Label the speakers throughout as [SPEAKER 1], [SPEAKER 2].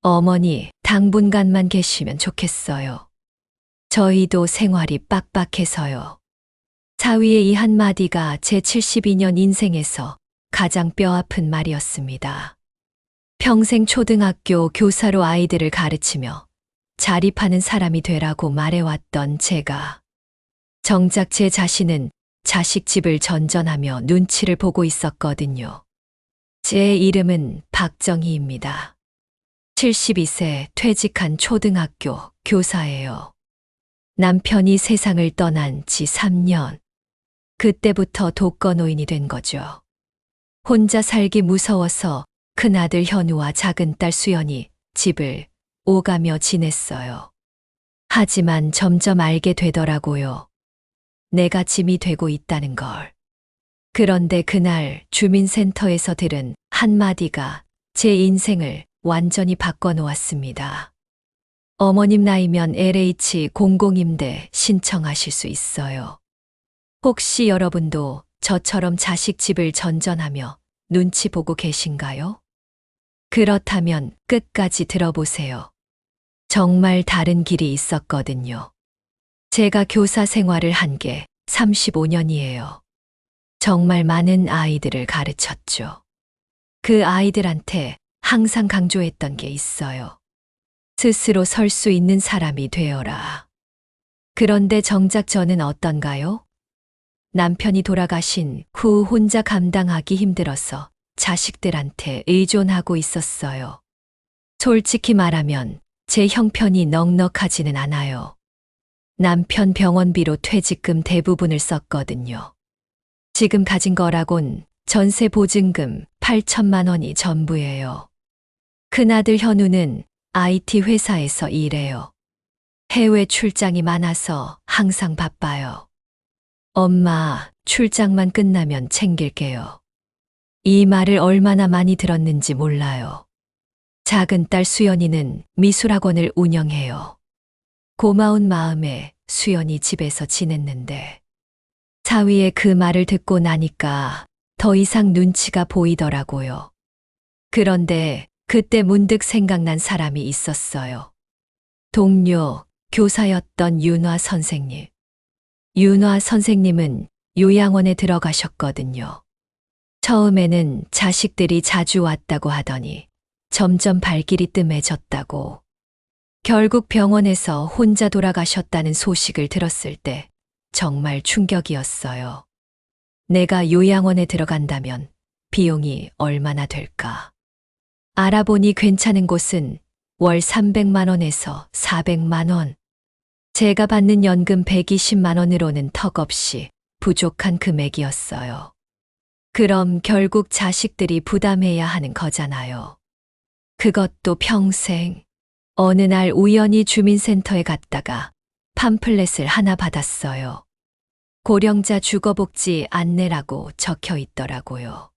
[SPEAKER 1] 어머니, 당분간만 계시면 좋겠어요. 저희도 생활이 빡빡해서요. 사위의 이 한마디가 제 72년 인생에서 가장 뼈아픈 말이었습니다. 평생 초등학교 교사로 아이들을 가르치며 자립하는 사람이 되라고 말해왔던 제가 정작 제 자신은 자식 집을 전전하며 눈치를 보고 있었거든요. 제 이름은 박정희입니다. 72세 퇴직한 초등학교 교사예요. 남편이 세상을 떠난 지 3년. 그때부터 독거노인이 된 거죠. 혼자 살기 무서워서 큰아들 현우와 작은딸 수연이 집을 오가며 지냈어요. 하지만 점점 알게 되더라고요. 내가 짐이 되고 있다는 걸. 그런데 그날 주민센터에서 들은 한마디가 제 인생을 완전히 바꿔놓았습니다. 어머님 나이면 LH 공공임대 신청하실 수 있어요. 혹시 여러분도 저처럼 자식 집을 전전하며 눈치 보고 계신가요? 그렇다면 끝까지 들어보세요. 정말 다른 길이 있었거든요. 제가 교사 생활을 한 게 35년이에요. 정말 많은 아이들을 가르쳤죠. 그 아이들한테 항상 강조했던 게 있어요. 스스로 설 수 있는 사람이 되어라. 그런데 정작 저는 어떤가요? 남편이 돌아가신 후 혼자 감당하기 힘들어서 자식들한테 의존하고 있었어요. 솔직히 말하면 제 형편이 넉넉하지는 않아요. 남편 병원비로 퇴직금 대부분을 썼거든요. 지금 가진 거라곤 전세 보증금 8천만 원이 전부예요. 큰아들 현우는 IT 회사에서 일해요. 해외 출장이 많아서 항상 바빠요. 엄마, 출장만 끝나면 챙길게요. 이 말을 얼마나 많이 들었는지 몰라요. 작은 딸 수연이는 미술학원을 운영해요. 고마운 마음에 수연이 집에서 지냈는데 사위의 그 말을 듣고 나니까 더 이상 눈치가 보이더라고요. 그런데 그때 문득 생각난 사람이 있었어요. 동료, 교사였던 윤화 선생님. 윤화 선생님은 요양원에 들어가셨거든요. 처음에는 자식들이 자주 왔다고 하더니 점점 발길이 뜸해졌다고. 결국 병원에서 혼자 돌아가셨다는 소식을 들었을 때 정말 충격이었어요. 내가 요양원에 들어간다면 비용이 얼마나 될까? 알아보니 괜찮은 곳은 월 300만 원에서 400만 원. 제가 받는 연금 120만 원으로는 턱없이 부족한 금액이었어요. 그럼 결국 자식들이 부담해야 하는 거잖아요. 그것도 평생. 어느 날 우연히 주민센터에 갔다가 팜플렛을 하나 받았어요. 고령자 주거복지 안내라고 적혀 있더라고요.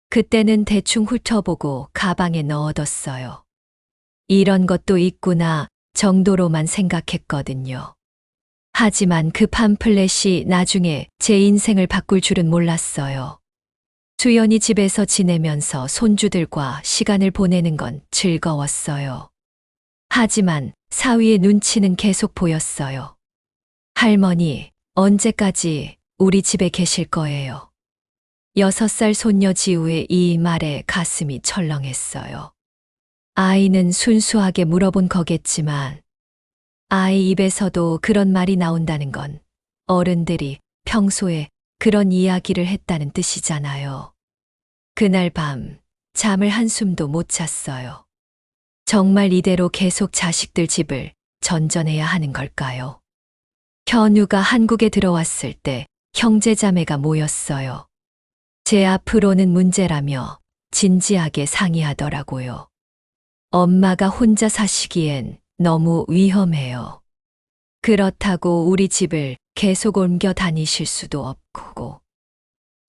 [SPEAKER 1] 그때는 대충 훑어보고 가방에 넣어뒀어요. 이런 것도 있구나 정도로만 생각했거든요. 하지만 그 팜플렛이 나중에 제 인생을 바꿀 줄은 몰랐어요. 수연이 집에서 지내면서 손주들과 시간을 보내는 건 즐거웠어요. 하지만 사위의 눈치는 계속 보였어요. 할머니, 언제까지 우리 집에 계실 거예요? 6살 손녀 지우의 이 말에 가슴이 철렁했어요. 아이는 순수하게 물어본 거겠지만 아이 입에서도 그런 말이 나온다는 건 어른들이 평소에 그런 이야기를 했다는 뜻이잖아요. 그날 밤 잠을 한숨도 못 잤어요. 정말 이대로 계속 자식들 집을 전전해야 하는 걸까요? 현우가 한국에 들어왔을 때 형제자매가 모였어요. 제 앞으로는 문제라며 진지하게 상의하더라고요. 엄마가 혼자 사시기엔 너무 위험해요. 그렇다고 우리 집을 계속 옮겨 다니실 수도 없고.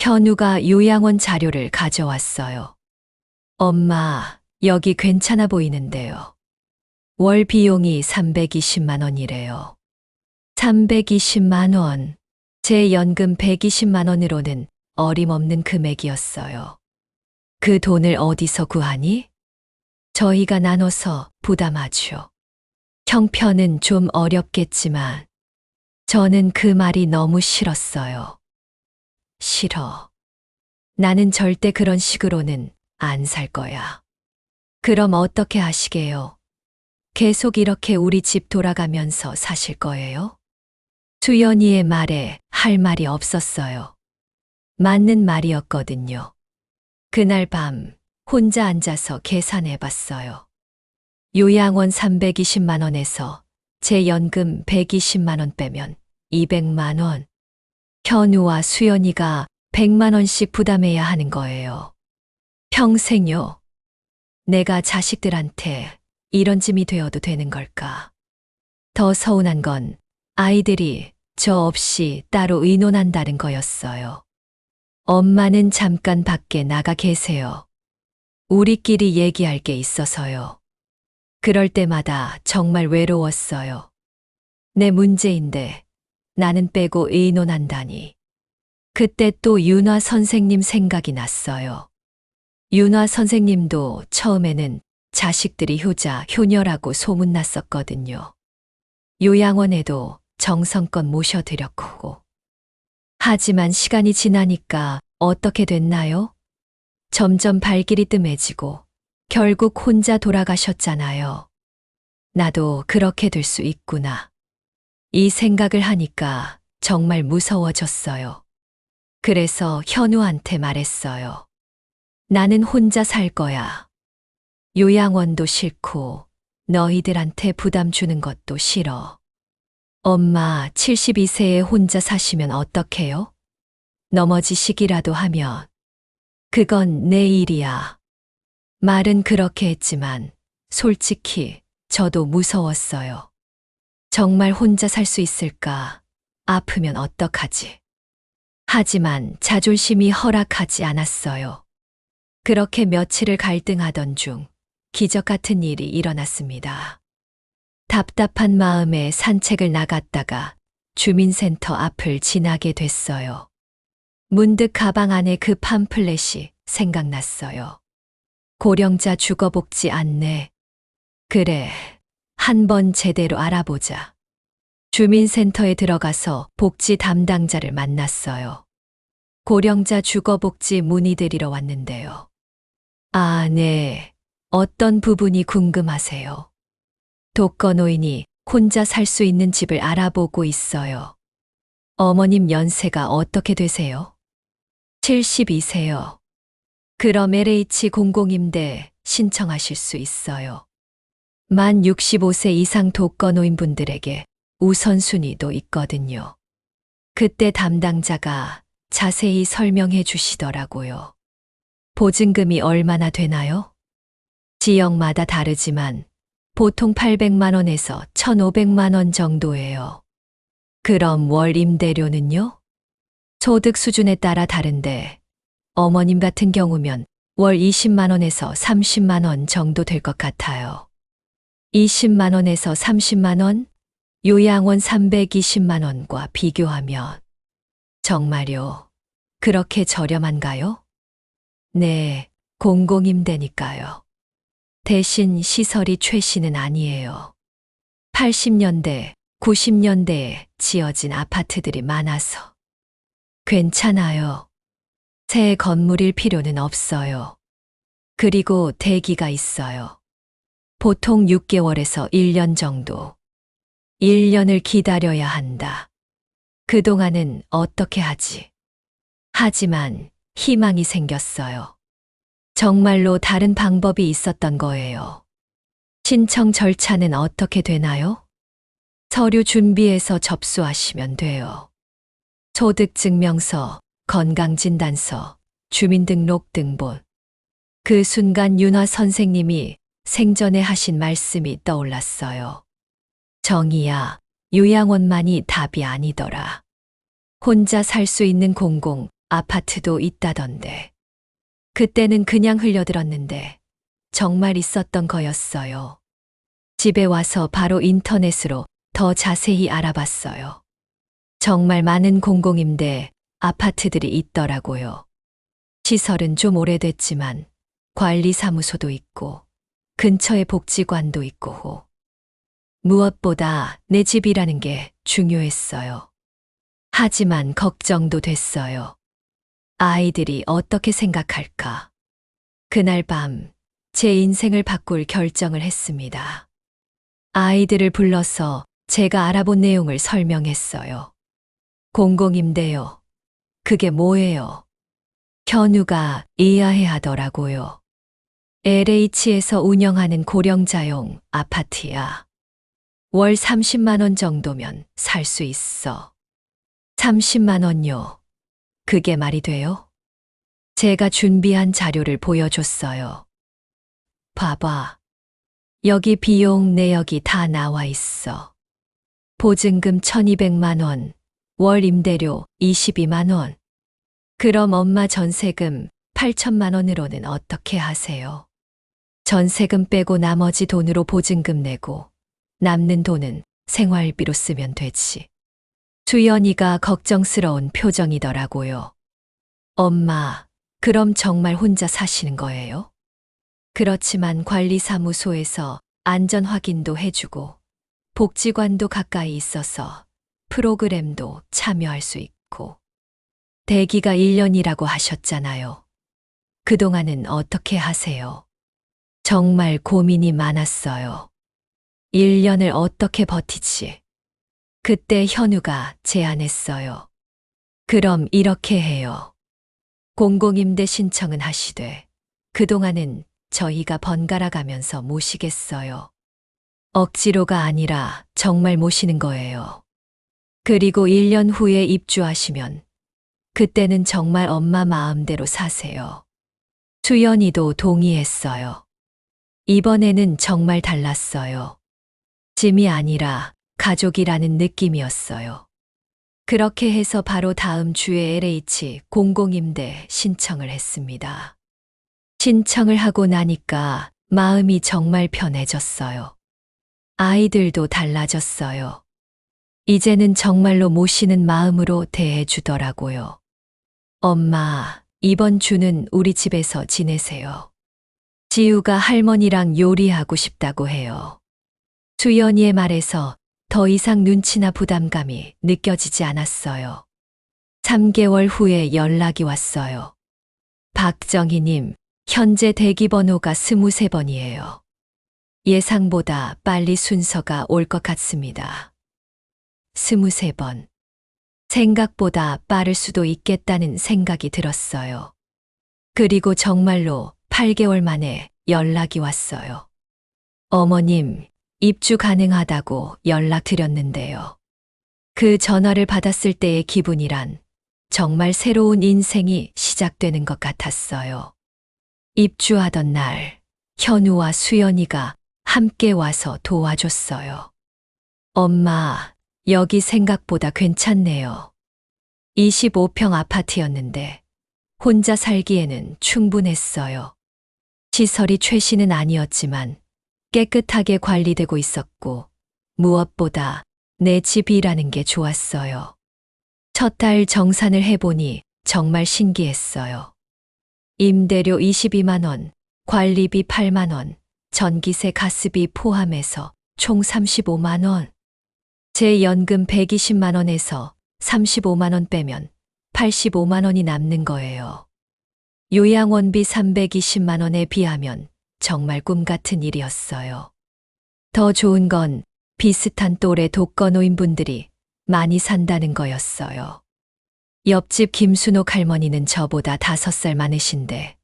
[SPEAKER 1] 현우가 요양원 자료를 가져왔어요. 엄마, 여기 괜찮아 보이는데요. 월 비용이 320만 원이래요. 320만 원. 제 연금 120만 원으로는 어림없는 금액이었어요. 그 돈을 어디서 구하니? 저희가 나눠서 부담하죠. 형편은 좀 어렵겠지만 저는 그 말이 너무 싫었어요. 싫어. 나는 절대 그런 식으로는 안 살 거야. 그럼 어떻게 하시게요? 계속 이렇게 우리 집 돌아가면서 사실 거예요? 수연이의 말에 할 말이 없었어요. 맞는 말이었거든요. 그날 밤 혼자 앉아서 계산해 봤어요. 요양원 320만 원에서 제 연금 120만 원 빼면 200만 원. 현우와 수연이가 100만 원씩 부담해야 하는 거예요. 평생요. 내가 자식들한테 이런 짐이 되어도 되는 걸까? 더 서운한 건 아이들이 저 없이 따로 의논한다는 거였어요. 엄마는 잠깐 밖에 나가 계세요. 우리끼리 얘기할 게 있어서요. 그럴 때마다 정말 외로웠어요. 내 문제인데 나는 빼고 의논한다니. 그때 또 윤화 선생님 생각이 났어요. 윤화 선생님도 처음에는 자식들이 효자, 효녀라고 소문났었거든요. 요양원에도 정성껏 모셔드렸고. 하지만 시간이 지나니까 어떻게 됐나요? 점점 발길이 뜸해지고 결국 혼자 돌아가셨잖아요. 나도 그렇게 될 수 있구나. 이 생각을 하니까 정말 무서워졌어요. 그래서 현우한테 말했어요. 나는 혼자 살 거야. 요양원도 싫고 너희들한테 부담 주는 것도 싫어. 엄마 72세에 혼자 사시면 어떡해요? 넘어지시기라도 하면. 그건 내 일이야. 말은 그렇게 했지만 솔직히 저도 무서웠어요. 정말 혼자 살 수 있을까? 아프면 어떡하지? 하지만 자존심이 허락하지 않았어요. 그렇게 며칠을 갈등하던 중 기적 같은 일이 일어났습니다. 답답한 마음에 산책을 나갔다가 주민센터 앞을 지나게 됐어요. 문득 가방 안에 그 팜플렛이 생각났어요. 고령자 주거복지 안내. 그래, 한번 제대로 알아보자. 주민센터에 들어가서 복지 담당자를 만났어요. 고령자 주거복지 문의드리러 왔는데요. 아, 네. 어떤 부분이 궁금하세요? 독거노인이 혼자 살 수 있는 집을 알아보고 있어요. 어머님 연세가 어떻게 되세요? 72세요. 그럼 LH 공공임대 신청하실 수 있어요. 만 65세 이상 독거노인분들에게 우선순위도 있거든요. 그때 담당자가 자세히 설명해 주시더라고요. 보증금이 얼마나 되나요? 지역마다 다르지만 보통 800만 원에서 1,500만 원 정도예요. 그럼 월 임대료는요? 소득 수준에 따라 다른데 어머님 같은 경우면 월 20만 원에서 30만 원 정도 될 것 같아요. 20만 원에서 30만 원? 요양원 320만 원과 비교하면 정말요? 그렇게 저렴한가요? 네, 공공임대니까요. 대신 시설이 최신은 아니에요. 80년대, 90년대에 지어진 아파트들이 많아서. 괜찮아요. 새 건물일 필요는 없어요. 그리고 대기가 있어요. 보통 6개월에서 1년 정도. 1년을 기다려야 한다. 그동안은 어떻게 하지? 하지만 희망이 생겼어요. 정말로 다른 방법이 있었던 거예요. 신청 절차는 어떻게 되나요? 서류 준비해서 접수하시면 돼요. 소득증명서, 건강진단서, 주민등록등본. 그 순간 윤화 선생님이 생전에 하신 말씀이 떠올랐어요. 정희야, 요양원만이 답이 아니더라. 혼자 살 수 있는 공공 아파트도 있다던데. 그때는 그냥 흘려들었는데 정말 있었던 거였어요. 집에 와서 바로 인터넷으로 더 자세히 알아봤어요. 정말 많은 공공임대 아파트들이 있더라고요. 시설은 좀 오래됐지만 관리사무소도 있고 근처에 복지관도 있고 무엇보다 내 집이라는 게 중요했어요. 하지만 걱정도 됐어요. 아이들이 어떻게 생각할까? 그날 밤 제 인생을 바꿀 결정을 했습니다. 아이들을 불러서 제가 알아본 내용을 설명했어요. 공공임대요. 그게 뭐예요? 현우가 이해해야 하더라고요. LH에서 운영하는 고령자용 아파트야. 월 30만 원 정도면 살 수 있어. 30만 원요. 그게 말이 돼요? 제가 준비한 자료를 보여줬어요. 봐봐. 여기 비용 내역이 다 나와 있어. 보증금 1200만 원, 월 임대료 22만 원. 그럼 엄마 전세금 8천만 원으로는 어떻게 하세요? 전세금 빼고 나머지 돈으로 보증금 내고 남는 돈은 생활비로 쓰면 되지. 수연이가 걱정스러운 표정이더라고요. 엄마, 그럼 정말 혼자 사시는 거예요? 그렇지만 관리사무소에서 안전 확인도 해주고 복지관도 가까이 있어서 프로그램도 참여할 수 있고 대기가 1년이라고 하셨잖아요. 그동안은 어떻게 하세요? 정말 고민이 많았어요. 1년을 어떻게 버티지? 그때 현우가 제안했어요. 그럼 이렇게 해요. 공공임대 신청은 하시되 그동안은 저희가 번갈아 가면서 모시겠어요. 억지로가 아니라 정말 모시는 거예요. 그리고 1년 후에 입주하시면 그때는 정말 엄마 마음대로 사세요. 수연이도 동의했어요. 이번에는 정말 달랐어요. 짐이 아니라 가족이라는 느낌이었어요. 그렇게 해서 바로 다음 주에 LH 공공임대 신청을 했습니다. 신청을 하고 나니까 마음이 정말 편해졌어요. 아이들도 달라졌어요. 이제는 정말로 모시는 마음으로 대해주더라고요. 엄마, 이번 주는 우리 집에서 지내세요. 지우가 할머니랑 요리하고 싶다고 해요. 수연이의 말에서 더 이상 눈치나 부담감이 느껴지지 않았어요. 3개월 후에 연락이 왔어요. 박정희님, 현재 대기번호가 23번이에요. 예상보다 빨리 순서가 올 것 같습니다. 23번. 생각보다 빠를 수도 있겠다는 생각이 들었어요. 그리고 정말로 8개월 만에 연락이 왔어요. 어머님, 입주 가능하다고 연락드렸는데요. 그 전화를 받았을 때의 기분이란 정말 새로운 인생이 시작되는 것 같았어요. 입주하던 날, 현우와 수연이가 함께 와서 도와줬어요. 엄마, 여기 생각보다 괜찮네요. 25평 아파트였는데 혼자 살기에는 충분했어요. 시설이 최신은 아니었지만 깨끗하게 관리되고 있었고 무엇보다 내 집이라는 게 좋았어요. 첫 달 정산을 해보니 정말 신기했어요. 임대료 22만 원, 관리비 8만 원, 전기세 가스비 포함해서 총 35만 원. 제 연금 120만 원에서 35만 원 빼면 85만 원이 남는 거예요. 요양원비 320만 원에 비하면 정말 꿈 같은 일이었어요. 더 좋은 건 비슷한 또래 독거노인분들이 많이 산다는 거였어요. 옆집 김순옥 할머니는 저보다 5살 많으신데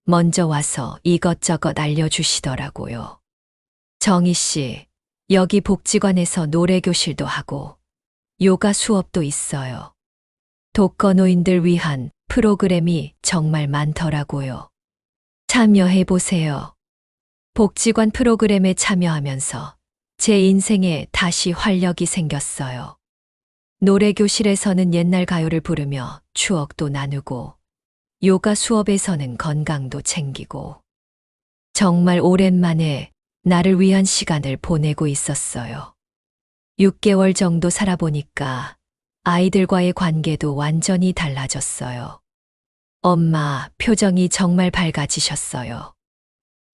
[SPEAKER 1] 먼저 와서 이것저것 알려주시더라고요. 정희 씨, 여기 복지관에서 노래교실도 하고 요가 수업도 있어요. 독거노인들 위한 프로그램이 정말 많더라고요. 참여해보세요. 복지관 프로그램에 참여하면서 제 인생에 다시 활력이 생겼어요. 노래교실에서는 옛날 가요를 부르며 추억도 나누고 요가 수업에서는 건강도 챙기고 정말 오랜만에 나를 위한 시간을 보내고 있었어요. 6개월 정도 살아보니까 아이들과의 관계도 완전히 달라졌어요. 엄마 표정이 정말 밝아지셨어요.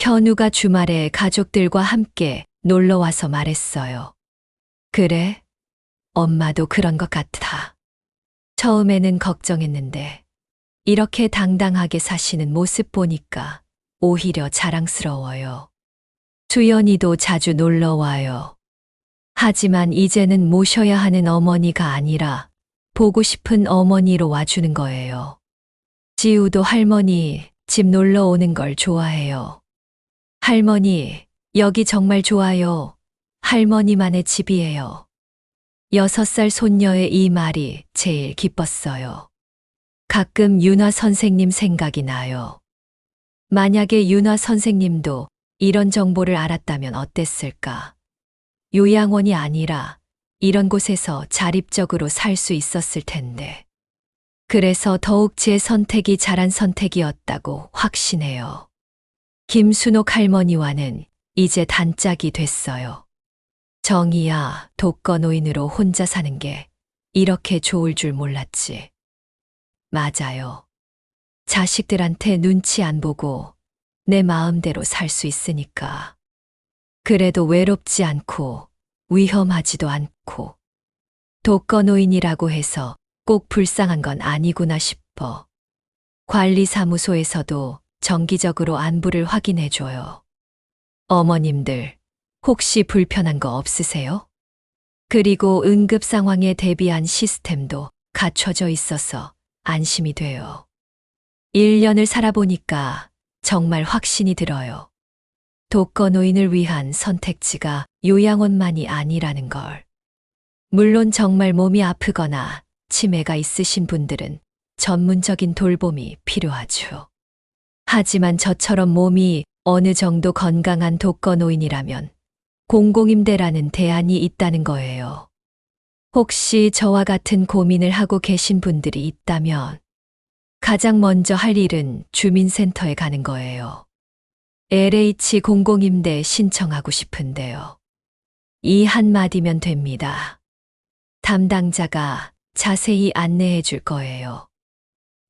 [SPEAKER 1] 현우가 주말에 가족들과 함께 놀러 와서 말했어요. 그래? 엄마도 그런 것 같아. 처음에는 걱정했는데 이렇게 당당하게 사시는 모습 보니까 오히려 자랑스러워요. 수연이도 자주 놀러 와요. 하지만 이제는 모셔야 하는 어머니가 아니라 보고 싶은 어머니로 와주는 거예요. 지우도 할머니 집 놀러 오는 걸 좋아해요. 할머니, 여기 정말 좋아요. 할머니만의 집이에요. 6살 손녀의 이 말이 제일 기뻤어요. 가끔 윤화 선생님 생각이 나요. 만약에 윤화 선생님도 이런 정보를 알았다면 어땠을까? 요양원이 아니라 이런 곳에서 자립적으로 살 수 있었을 텐데. 그래서 더욱 제 선택이 잘한 선택이었다고 확신해요. 김순옥 할머니와는 이제 단짝이 됐어요. 정희야, 독거노인으로 혼자 사는 게 이렇게 좋을 줄 몰랐지. 맞아요. 자식들한테 눈치 안 보고 내 마음대로 살 수 있으니까. 그래도 외롭지 않고 위험하지도 않고 독거노인이라고 해서 꼭 불쌍한 건 아니구나 싶어. 관리사무소에서도 정기적으로 안부를 확인해줘요. 어머님들, 혹시 불편한 거 없으세요? 그리고 응급 상황에 대비한 시스템도 갖춰져 있어서 안심이 돼요. 1년을 살아보니까 정말 확신이 들어요. 독거노인을 위한 선택지가 요양원만이 아니라는 걸. 물론 정말 몸이 아프거나 치매가 있으신 분들은 전문적인 돌봄이 필요하죠. 하지만 저처럼 몸이 어느 정도 건강한 독거노인이라면 공공임대라는 대안이 있다는 거예요. 혹시 저와 같은 고민을 하고 계신 분들이 있다면 가장 먼저 할 일은 주민센터에 가는 거예요. LH 공공임대 신청하고 싶은데요. 이 한마디면 됩니다. 담당자가 자세히 안내해 줄 거예요.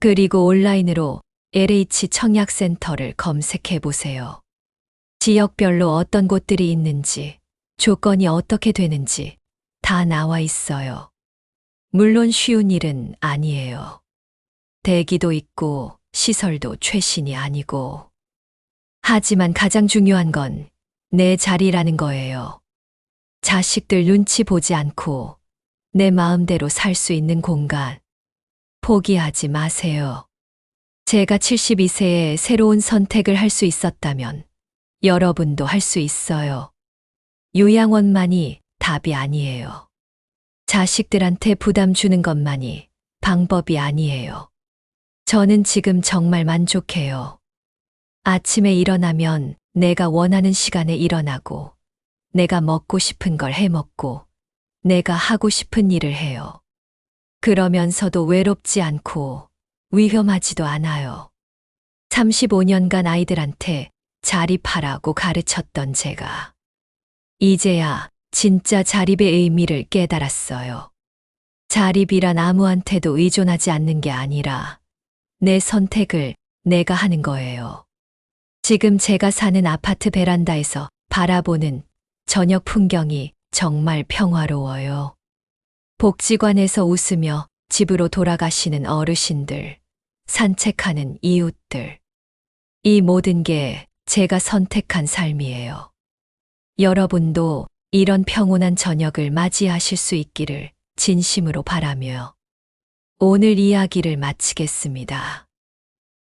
[SPEAKER 1] 그리고 온라인으로 LH 청약센터를 검색해 보세요. 지역별로 어떤 곳들이 있는지, 조건이 어떻게 되는지 다 나와 있어요. 물론 쉬운 일은 아니에요. 대기도 있고 시설도 최신이 아니고. 하지만 가장 중요한 건 내 자리라는 거예요. 자식들 눈치 보지 않고 내 마음대로 살 수 있는 공간. 포기하지 마세요. 제가 72세에 새로운 선택을 할 수 있었다면 여러분도 할 수 있어요. 요양원만이 답이 아니에요. 자식들한테 부담 주는 것만이 방법이 아니에요. 저는 지금 정말 만족해요. 아침에 일어나면 내가 원하는 시간에 일어나고, 내가 먹고 싶은 걸 해 먹고, 내가 하고 싶은 일을 해요. 그러면서도 외롭지 않고 위험하지도 않아요. 35년간 아이들한테 자립하라고 가르쳤던 제가 이제야 진짜 자립의 의미를 깨달았어요. 자립이란 아무한테도 의존하지 않는 게 아니라 내 선택을 내가 하는 거예요. 지금 제가 사는 아파트 베란다에서 바라보는 저녁 풍경이 정말 평화로워요. 복지관에서 웃으며 집으로 돌아가시는 어르신들, 산책하는 이웃들. 이 모든 게 제가 선택한 삶이에요. 여러분도 이런 평온한 저녁을 맞이하실 수 있기를 진심으로 바라며 오늘 이야기를 마치겠습니다.